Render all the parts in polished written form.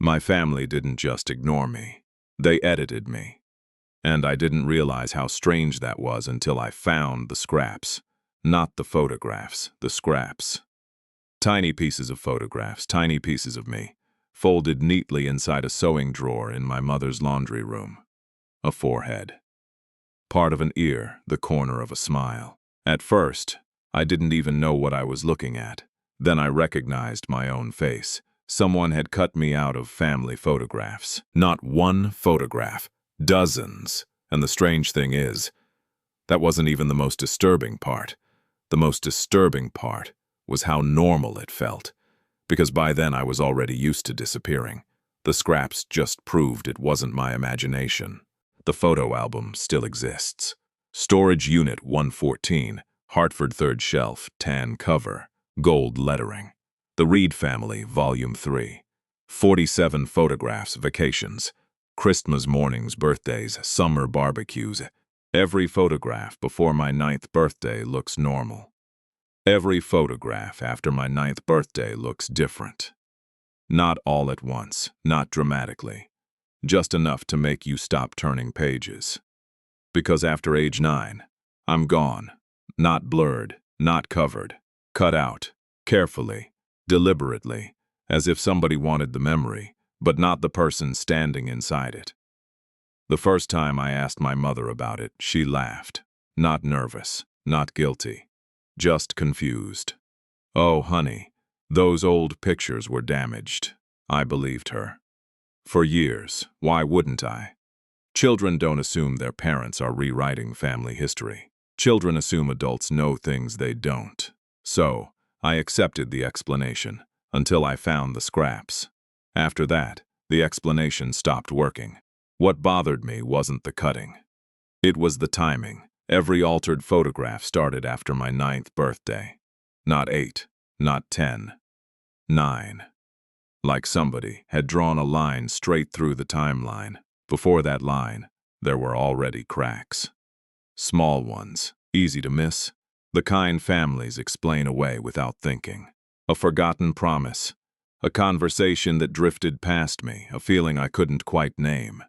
My family didn't just ignore me. They edited me. And I didn't realize how strange that was until I found the scraps. Not the photographs, the scraps. Tiny pieces of photographs, tiny pieces of me, folded neatly inside a sewing drawer in my mother's laundry room. A forehead. Part of an ear, the corner of a smile. At first, I didn't even know what I was looking at. Then I recognized my own face. Someone had cut me out of family photographs. Not one photograph, dozens. And the strange thing is, that wasn't even the most disturbing part. The most disturbing part was how normal it felt, because by then I was already used to disappearing. The scraps just proved it wasn't my imagination. The photo album still exists. Storage Unit 114, Hartford 3rd Shelf, tan cover, gold lettering. The Reed Family, Volume 3. 47 photographs, vacations, Christmas mornings, birthdays, summer barbecues. Every photograph before my 9th birthday looks normal. Every photograph after my 9th birthday looks different. Not all at once, not dramatically. Just enough to make you stop turning pages. Because after age 9, I'm gone. Not blurred, not covered. Cut out, carefully, deliberately, as if somebody wanted the memory, but not the person standing inside it. The first time I asked my mother about it, she laughed. Not nervous, not guilty, just confused. Oh, honey, those old pictures were damaged. I believed her. For years, why wouldn't I? Children don't assume their parents are rewriting family history. Children assume adults know things they don't. So, I accepted the explanation, until I found the scraps. After that, the explanation stopped working. What bothered me wasn't the cutting. It was the timing. Every altered photograph started after my 9th birthday. Not 8, not 10, 9. Like somebody had drawn a line straight through the timeline. Before that line, there were already cracks. Small ones, easy to miss, the kind families explain away without thinking. A forgotten promise, a conversation that drifted past me, a feeling I couldn't quite name.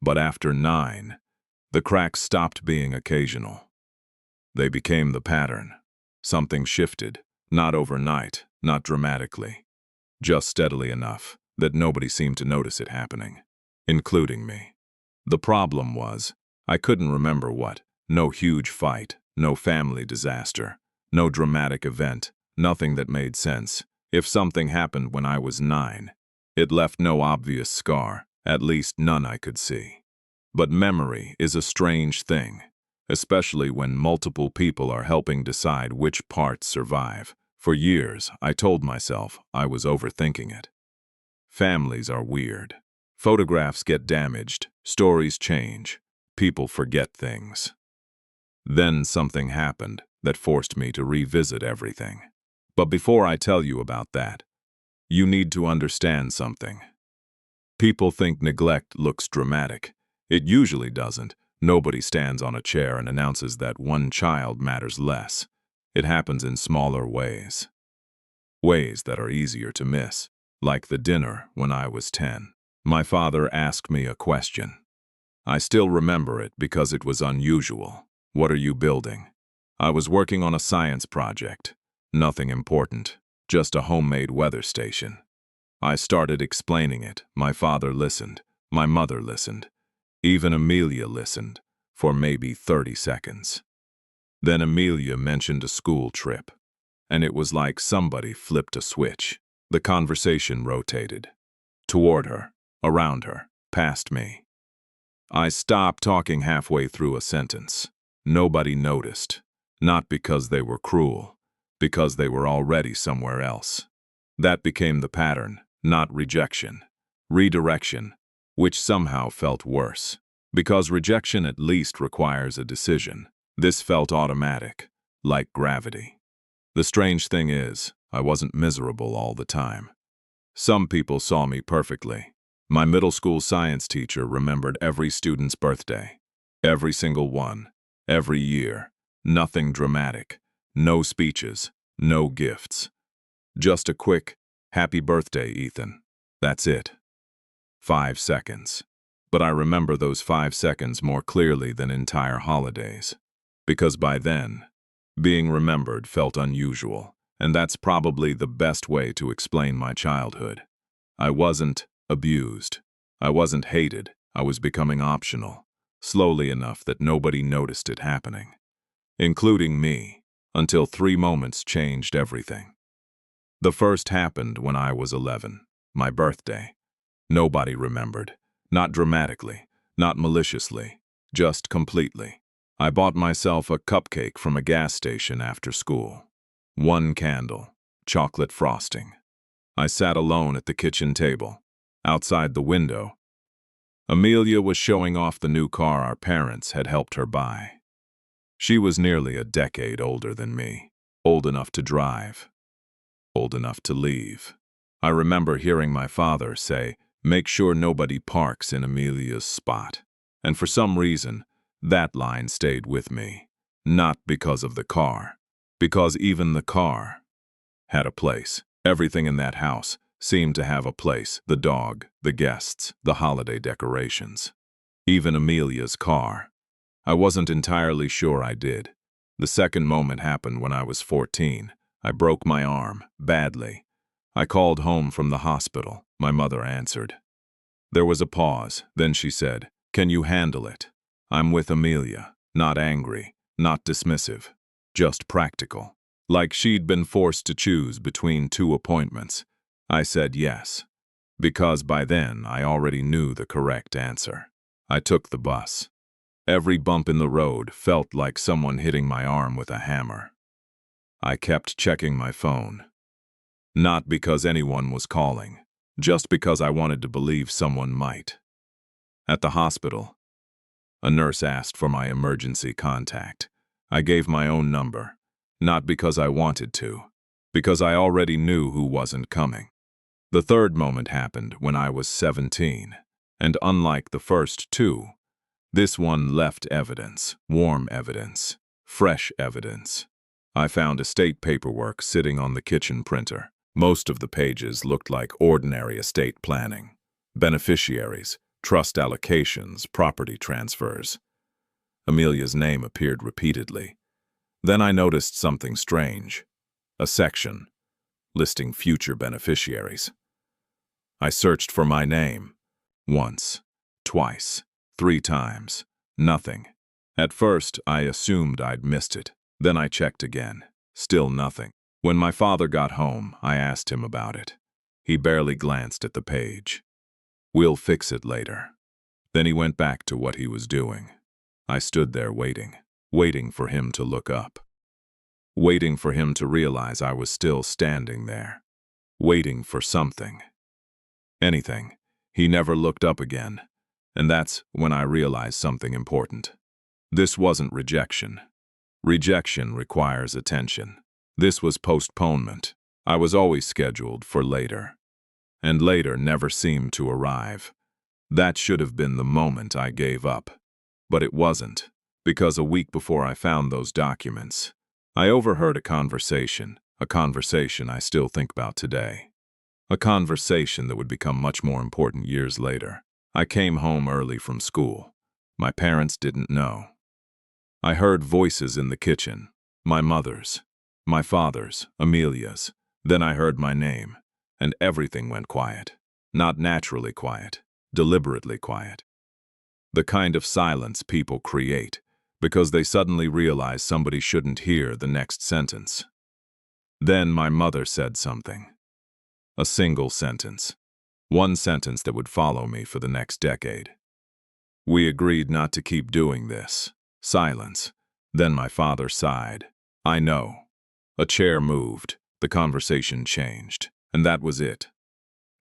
But after 9, the cracks stopped being occasional. They became the pattern. Something shifted, not overnight, not dramatically, just steadily enough that nobody seemed to notice it happening, including me. The problem was, I couldn't remember what. No huge fight, no family disaster, no dramatic event, nothing that made sense. If something happened when I was 9, it left no obvious scar, at least none I could see. But memory is a strange thing, especially when multiple people are helping decide which parts survive. For years, I told myself I was overthinking it. Families are weird. Photographs get damaged, stories change, people forget things. Then something happened that forced me to revisit everything. But before I tell you about that, you need to understand something. People think neglect looks dramatic. It usually doesn't. Nobody stands on a chair and announces that one child matters less. It happens in smaller ways. Ways that are easier to miss, like the dinner when I was 10. My father asked me a question. I still remember it because it was unusual. What are you building? I was working on a science project. Nothing important, just a homemade weather station. I started explaining it. My father listened. My mother listened. Even Amelia listened, for maybe 30 seconds. Then Amelia mentioned a school trip, and it was like somebody flipped a switch. The conversation rotated. Toward her, around her, past me. I stopped talking halfway through a sentence. Nobody noticed, not because they were cruel, because they were already somewhere else. That became the pattern, not rejection. Redirection, which somehow felt worse. Because rejection at least requires a decision. This felt automatic, like gravity. The strange thing is, I wasn't miserable all the time. Some people saw me perfectly. My middle school science teacher remembered every student's birthday. Every single one. Every year. Nothing dramatic. No speeches. No gifts. Just a quick, "Happy birthday, Ethan." That's it. 5 seconds. But I remember those 5 seconds more clearly than entire holidays. Because by then, being remembered felt unusual, and that's probably the best way to explain my childhood. I wasn't abused. I wasn't hated. I was becoming optional, slowly enough that nobody noticed it happening, including me, until 3 moments changed everything. The first happened when I was 11, my birthday. Nobody remembered. Not dramatically, not maliciously, just completely. I bought myself a cupcake from a gas station after school. 1 candle, chocolate frosting. I sat alone at the kitchen table. Outside the window, Amelia was showing off the new car our parents had helped her buy. She was nearly a decade older than me, old enough to drive, old enough to leave. I remember hearing my father say, "Make sure nobody parks in Amelia's spot." And for some reason, that line stayed with me. Not because of the car, because even the car had a place. Everything in that house seemed to have a place. The dog, the guests, the holiday decorations. Even Amelia's car. I wasn't entirely sure I did. The second moment happened when I was 14. I broke my arm, badly. I called home from the hospital. My mother answered. There was a pause, then she said, "Can you handle it?" I'm with Amelia, not angry, not dismissive, just practical. Like she'd been forced to choose between 2 appointments. I said yes, because by then I already knew the correct answer. I took the bus. Every bump in the road felt like someone hitting my arm with a hammer. I kept checking my phone. Not because anyone was calling, just because I wanted to believe someone might. At the hospital, a nurse asked for my emergency contact. I gave my own number, not because I wanted to, because I already knew who wasn't coming. The third moment happened when I was 17, and unlike the first 2, this one left evidence, warm evidence, fresh evidence. I found estate paperwork sitting on the kitchen printer. Most of the pages looked like ordinary estate planning. Beneficiaries, trust allocations, property transfers. Amelia's name appeared repeatedly. Then I noticed something strange. A section listing future beneficiaries. I searched for my name. Once, twice, 3 times. Nothing. At first, I assumed I'd missed it. Then I checked again. Still nothing. When my father got home, I asked him about it. He barely glanced at the page. "We'll fix it later." Then he went back to what he was doing. I stood there waiting for him to look up. Waiting for him to realize I was still standing there. Waiting for something. Anything. He never looked up again. And that's when I realized something important. This wasn't rejection. Rejection requires attention. This was postponement. I was always scheduled for later. And later never seemed to arrive. That should have been the moment I gave up. But it wasn't, because a week before I found those documents, I overheard a conversation I still think about today. A conversation that would become much more important years later. I came home early from school. My parents didn't know. I heard voices in the kitchen, my mother's, my father's, Amelia's. Then I heard my name, and everything went quiet. Not naturally quiet, deliberately quiet. The kind of silence people create because they suddenly realize somebody shouldn't hear the next sentence. Then my mother said something. A single sentence. One sentence that would follow me for the next decade. We agreed not to keep doing this. Silence. Then my father sighed. I know. A chair moved. The conversation changed. And that was it.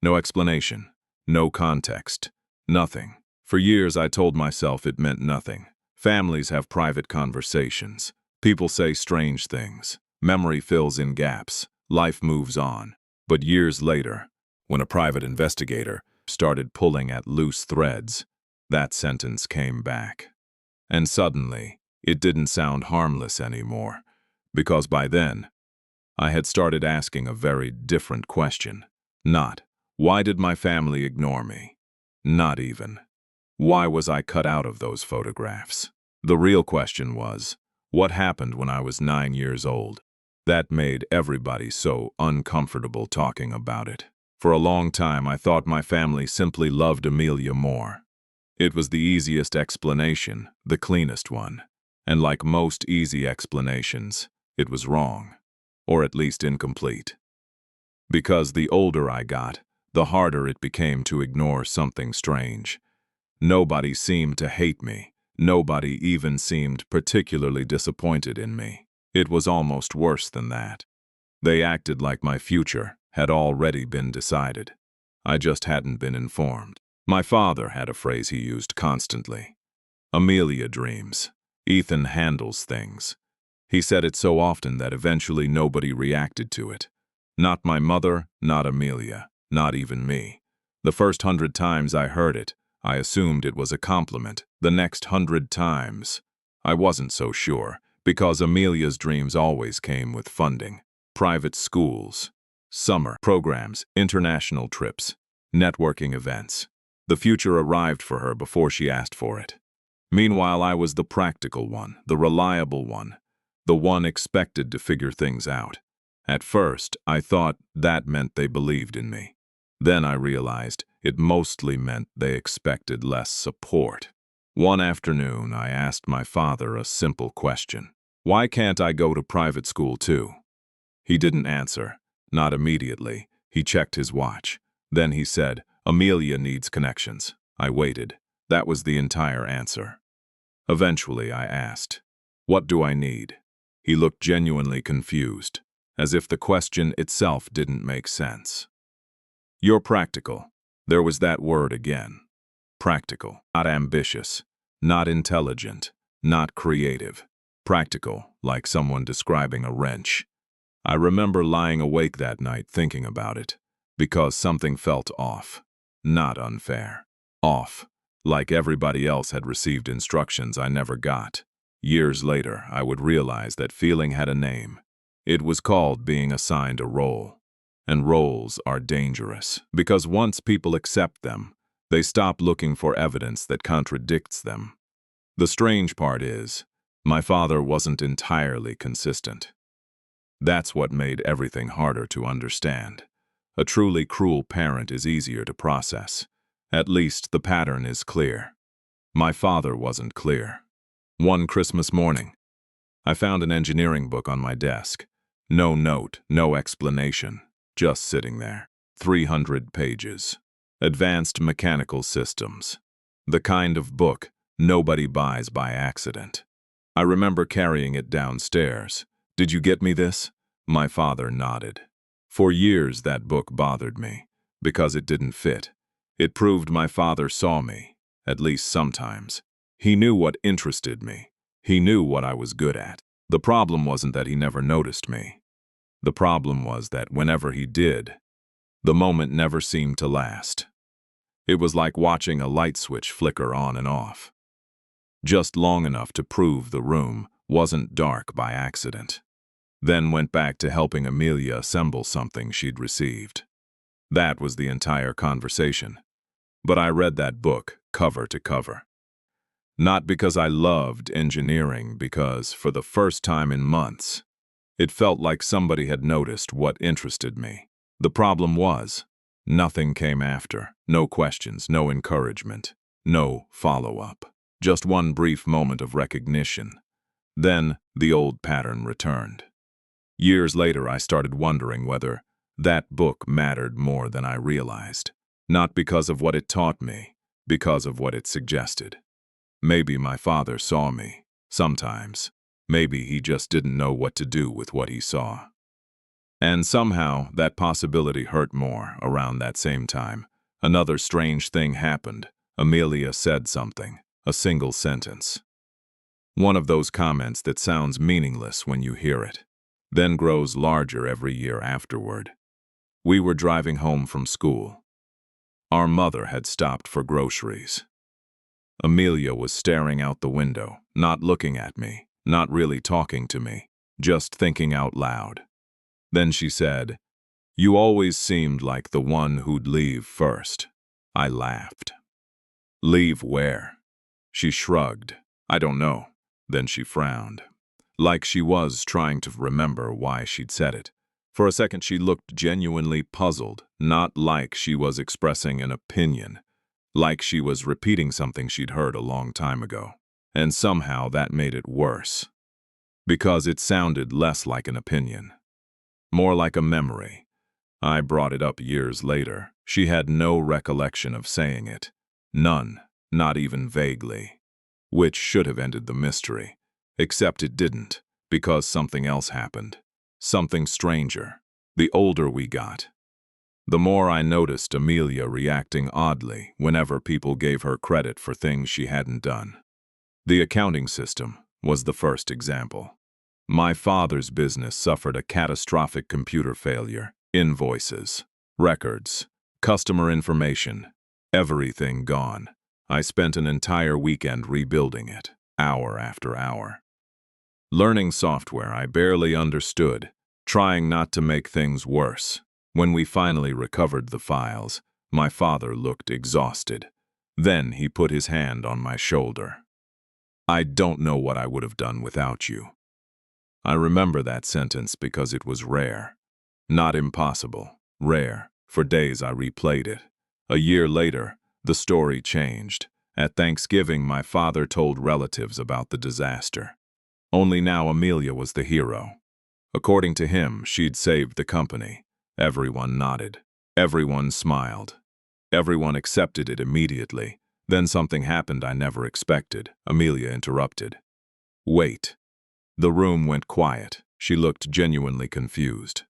No explanation. No context. Nothing. For years I told myself it meant nothing. Families have private conversations. People say strange things. Memory fills in gaps. Life moves on. But years later, when a private investigator started pulling at loose threads, that sentence came back. And suddenly, it didn't sound harmless anymore, because by then, I had started asking a very different question. Not, why did my family ignore me? Not even. Why was I cut out of those photographs? The real question was, what happened when I was 9 years old? That made everybody so uncomfortable talking about it. For a long time, I thought my family simply loved Amelia more. It was the easiest explanation, the cleanest one. And like most easy explanations, it was wrong. Or at least incomplete. Because the older I got, the harder it became to ignore something strange. Nobody seemed to hate me. Nobody even seemed particularly disappointed in me. It was almost worse than that. They acted like my future had already been decided. I just hadn't been informed. My father had a phrase he used constantly. Amelia dreams. Ethan handles things. He said it so often that eventually nobody reacted to it. Not my mother, not Amelia, not even me. The first 100 times I heard it, I assumed it was a compliment. The next 100 times, I wasn't so sure, because Amelia's dreams always came with funding. Private schools, summer programs, international trips, networking events. The future arrived for her before she asked for it. Meanwhile, I was the practical one, the reliable one, the one expected to figure things out. At first, I thought that meant they believed in me. Then I realized it mostly meant they expected less support. One afternoon, I asked my father a simple question. Why can't I go to private school too? He didn't answer. Not immediately. He checked his watch. Then he said, Amelia needs connections. I waited. That was the entire answer. Eventually, I asked, what do I need? He looked genuinely confused, as if the question itself didn't make sense. You're practical. There was that word again. Practical. Not ambitious. Not intelligent. Not creative. Practical, like someone describing a wrench. I remember lying awake that night thinking about it, because something felt off. Not unfair. Off. Like everybody else had received instructions I never got. Years later, I would realize that feeling had a name. It was called being assigned a role. And roles are dangerous, because once people accept them, they stop looking for evidence that contradicts them. The strange part is, my father wasn't entirely consistent. That's what made everything harder to understand. A truly cruel parent is easier to process. At least the pattern is clear. My father wasn't clear. One Christmas morning, I found an engineering book on my desk. No note, no explanation, just sitting there. 300 pages. Advanced Mechanical Systems. The kind of book nobody buys by accident. I remember carrying it downstairs. Did you get me this? My father nodded. For years that book bothered me, because it didn't fit. It proved my father saw me, at least sometimes. He knew what interested me. He knew what I was good at. The problem wasn't that he never noticed me. The problem was that whenever he did, the moment never seemed to last. It was like watching a light switch flicker on and off. Just long enough to prove the room wasn't dark by accident. Then went back to helping Amelia assemble something she'd received. That was the entire conversation. But I read that book cover to cover. Not because I loved engineering, because for the first time in months, it felt like somebody had noticed what interested me. The problem was, nothing came after. No questions, no encouragement, no follow-up. Just one brief moment of recognition. Then the old pattern returned. Years later, I started wondering whether that book mattered more than I realized. Not because of what it taught me, because of what it suggested. Maybe my father saw me, sometimes. Maybe he just didn't know what to do with what he saw. And somehow, that possibility hurt more around that same time. Another strange thing happened. Amelia said something, a single sentence. One of those comments that sounds meaningless when you hear it, then grows larger every year afterward. We were driving home from school. Our mother had stopped for groceries. Amelia was staring out the window, not looking at me, not really talking to me, just thinking out loud. Then she said, "You always seemed like the one who'd leave first." I laughed. Leave where? She shrugged. I don't know. Then she frowned. Like she was trying to remember why she'd said it. For a second she looked genuinely puzzled, not like she was expressing an opinion, like she was repeating something she'd heard a long time ago. And somehow that made it worse, because it sounded less like an opinion, more like a memory. I brought it up years later. She had no recollection of saying it. None, not even vaguely. Which should have ended the mystery. Except it didn't, because something else happened. Something stranger. The older we got, the more I noticed Amelia reacting oddly whenever people gave her credit for things she hadn't done. The accounting system was the first example. My father's business suffered a catastrophic computer failure. Invoices, records, customer information, everything gone. I spent an entire weekend rebuilding it, hour after hour. Learning software I barely understood, trying not to make things worse. When we finally recovered the files, my father looked exhausted. Then he put his hand on my shoulder. I don't know what I would have done without you. I remember that sentence because it was rare. Not impossible, rare. For days I replayed it. A year later, the story changed. At Thanksgiving, my father told relatives about the disaster. Only now Amelia was the hero. According to him, she'd saved the company. Everyone nodded. Everyone smiled. Everyone accepted it immediately. Then something happened I never expected. Amelia interrupted. Wait. The room went quiet. She looked genuinely confused.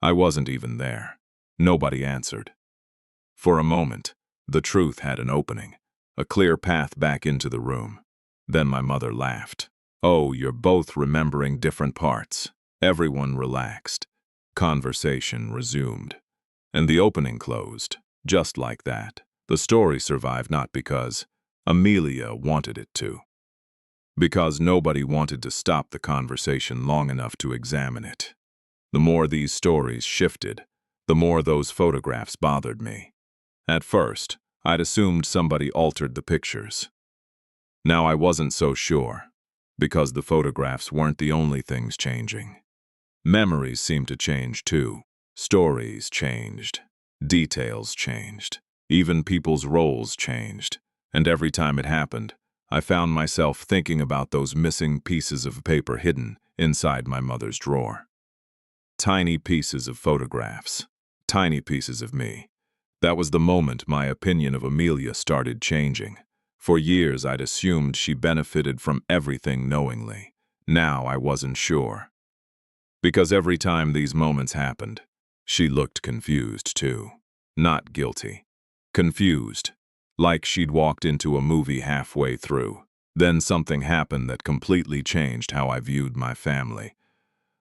I wasn't even there. Nobody answered. For a moment, the truth had an opening, a clear path back into the room. Then my mother laughed. Oh, you're both remembering different parts. Everyone relaxed. Conversation resumed. And the opening closed, just like that. The story survived not because Amelia wanted it to, because nobody wanted to stop the conversation long enough to examine it. The more these stories shifted, the more those photographs bothered me. At first, I'd assumed somebody altered the pictures. Now I wasn't so sure, because the photographs weren't the only things changing. Memories seemed to change too. Stories changed. Details changed. Even people's roles changed. And every time it happened, I found myself thinking about those missing pieces of paper hidden inside my mother's drawer. Tiny pieces of photographs. Tiny pieces of me. That was the moment my opinion of Amelia started changing. For years I'd assumed she benefited from everything knowingly. Now I wasn't sure. Because every time these moments happened, she looked confused too. Not guilty. Confused. Like she'd walked into a movie halfway through. Then something happened that completely changed how I viewed my family.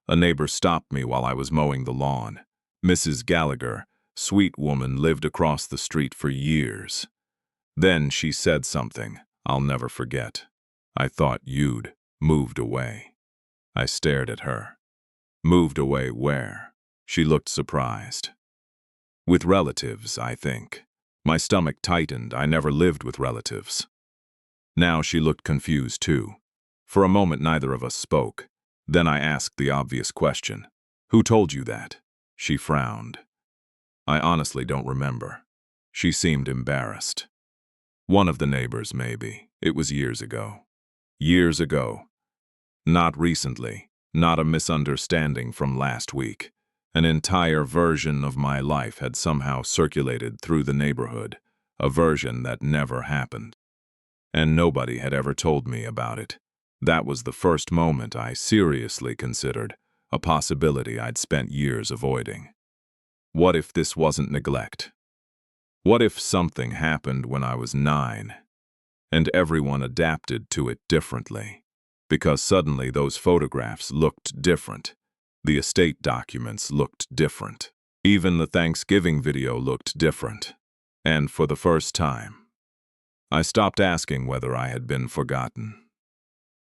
A neighbor stopped me while I was mowing the lawn. Mrs. Gallagher, sweet woman, lived across the street for years. Then she said something I'll never forget. I thought you'd moved away. I stared at her. Moved away where? She looked surprised. With relatives, I think. My stomach tightened. I never lived with relatives. Now she looked confused too. For a moment neither of us spoke. Then I asked the obvious question. Who told you that? She frowned. I honestly don't remember. She seemed embarrassed. One of the neighbors, maybe. It was years ago. Years ago. Not recently. Not a misunderstanding from last week. An entire version of my life had somehow circulated through the neighborhood, a version that never happened. And nobody had ever told me about it. That was the first moment I seriously considered a possibility I'd spent years avoiding. What if this wasn't neglect? What if something happened when I was 9, and everyone adapted to it differently? Because suddenly those photographs looked different. The estate documents looked different. Even the Thanksgiving video looked different. And for the first time, I stopped asking whether I had been forgotten.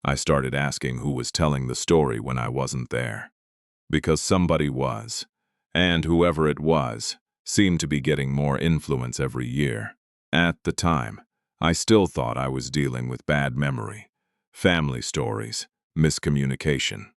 I started asking who was telling the story when I wasn't there. Because somebody was, and whoever it was seemed to be getting more influence every year. At the time, I still thought I was dealing with bad memory, family stories, miscommunication.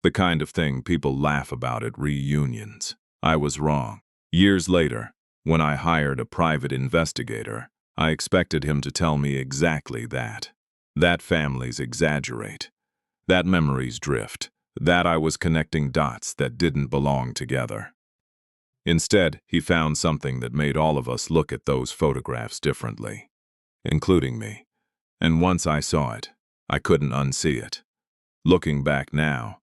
The kind of thing people laugh about at reunions. I was wrong. Years later, when I hired a private investigator, I expected him to tell me exactly that. That families exaggerate. That memories drift. That I was connecting dots that didn't belong together. Instead, he found something that made all of us look at those photographs differently, including me. And once I saw it, I couldn't unsee it. Looking back now,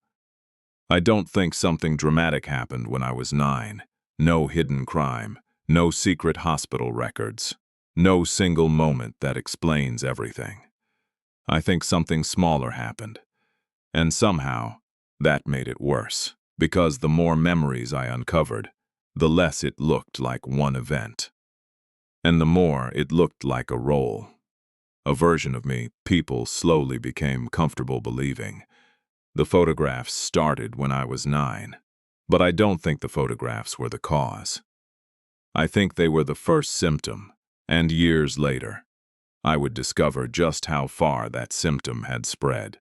I don't think something dramatic happened when I was 9. No hidden crime, no secret hospital records, no single moment that explains everything. I think something smaller happened. And somehow, that made it worse, because the more memories I uncovered, the less it looked like one event. And the more it looked like a role. A version of me people slowly became comfortable believing. The photographs started when I was 9. But I don't think the photographs were the cause. I think they were the first symptom, and years later, I would discover just how far that symptom had spread.